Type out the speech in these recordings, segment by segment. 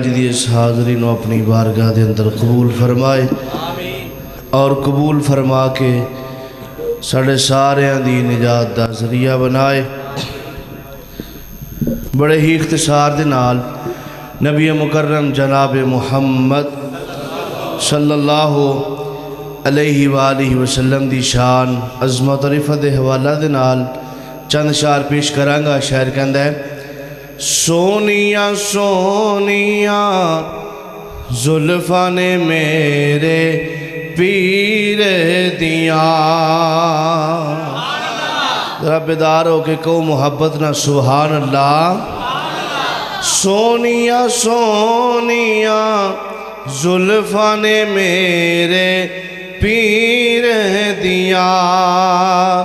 اج دی اس حاضری نو اپنی بارگاہ دے اندر قبول فرمائے اور قبول فرما کے ساڑھے سارے دی نجات دا ذریعہ بنائے۔ بڑے ہی اختصار دے نال نبی مکرم جناب محمد صلی اللہ علیہ وآلہ وسلم دی شان عظمت اور عفت دے حوالہ دے نال چند اشعار پیش کرانگا۔ شاعر کہندا ہے سونیاں سونیاں زلفاں نے میرے پیر دیاں، ذرا بیدار ہو کے کہو محبت نہ سبحان اللہ۔ سونیاں سونیاں زلفاں نے میرے پیر دیاں،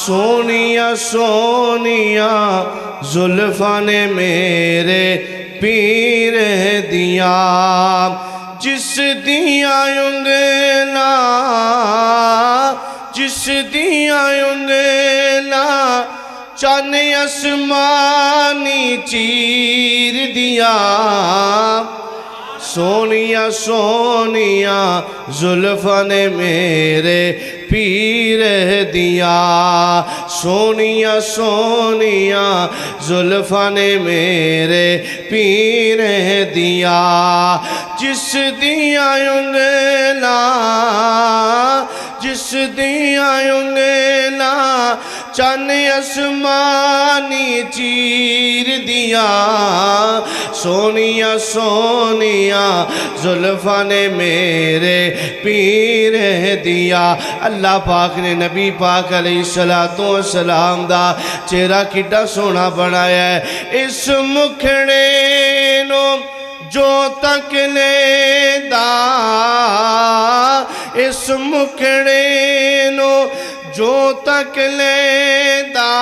سونیاں سونیاں زلفاں نے میرے پیر دیاں، جس دیاں انگلا جس دیاں انگلا چن اسمانی چیر دیا، سونیاں سونیاں زلفاں نے میرے پیر دیا، سونیاں سونیاں زلفاں نے میرے پیر دیا، جس دیاں انگلا جس دیاں انگلا چن اسمانی چیر دیا، سونیاں سونیاں زلفاں نے میرے پیر دیا۔ اللہ پاک نے نبی پاک علیہ السلام دا چہرہ کڈا سونا بنایا ہے۔ اس مکھڑے نو جو تک لیندا، اس مکھڑے نو جو تک لیندا،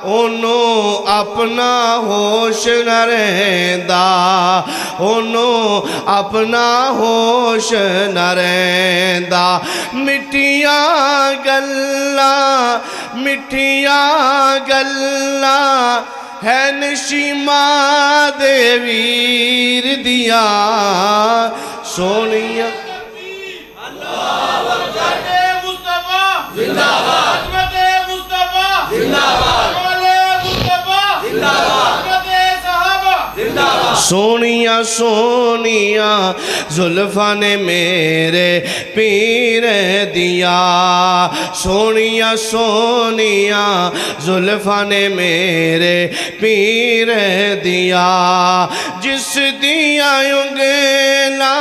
انہوں اپنا ہوش نہ رہندا، انہوں اپنا ہوش نہ رہندا، مٹھیاں گلاں ہے نشیماں دے ویر دیا، سونیاں سونیاں سونیاں زلفاں نے میرے پیر دیا، سونیاں سونیاں زلفاں نے میرے پیر دیا، جس دیاں انگلا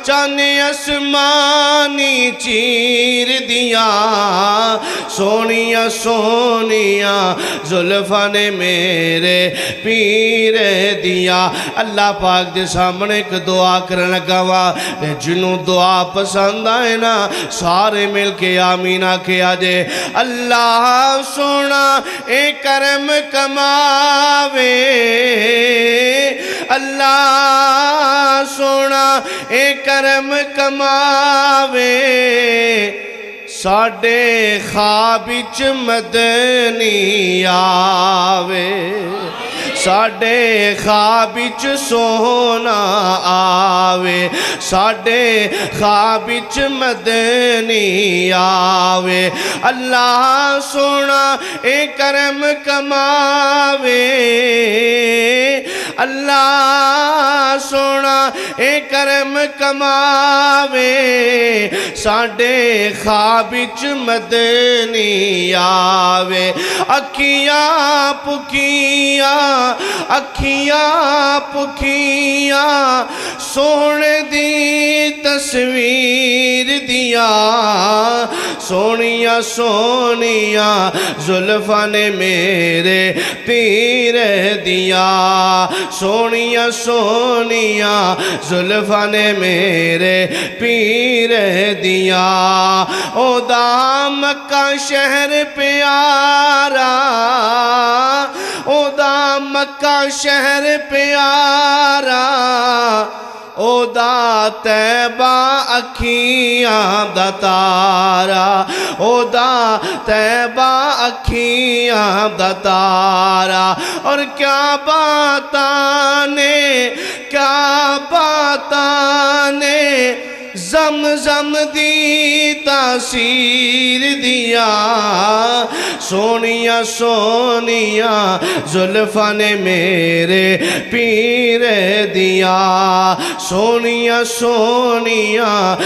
چن اسمانی چیر دیا، سونیاں سونیاں زلفاں نے میرے پیر دیا۔ اللہ پاک دے سامنے ایک دعا کرن لگا وا، جنوں دعا پسند آئے نا سارے مل کے آمین آکھے آجے۔ اللہ سونا اے کرم کماوے، اللہ سونا اے کرم کماوے، ساڈے خواب وچ مدنی آوے، ساڈے خواب وچ سونا آوے، ساڈے خواب وچ مدنی آوے، اللہ سونا اے کرم کماوے، اللہ سونا اے کرم کماوے، ساڈے خواب وچ مدنی آوے، اکھیاں پکھیاں سونے دی تصویر دیا، سونیاں سونیاں زلفاں نے میرے پیر دیا، سونیاں سونیاں زلفاں نے میرے پیر دیا، او دا مکہ شہر پیارا، او دا مکہ شہر پیارا، او دا طیبہ اکھیاں دا تارا، او دا طیبہ اکھیاں دا تارا، اور کیا باتاں نے دیاں باتاں نے زمزم دی تاثیر دیا سونیاں سونیاں زلفاں نے میرے پیر دیا سونیاں سونیاں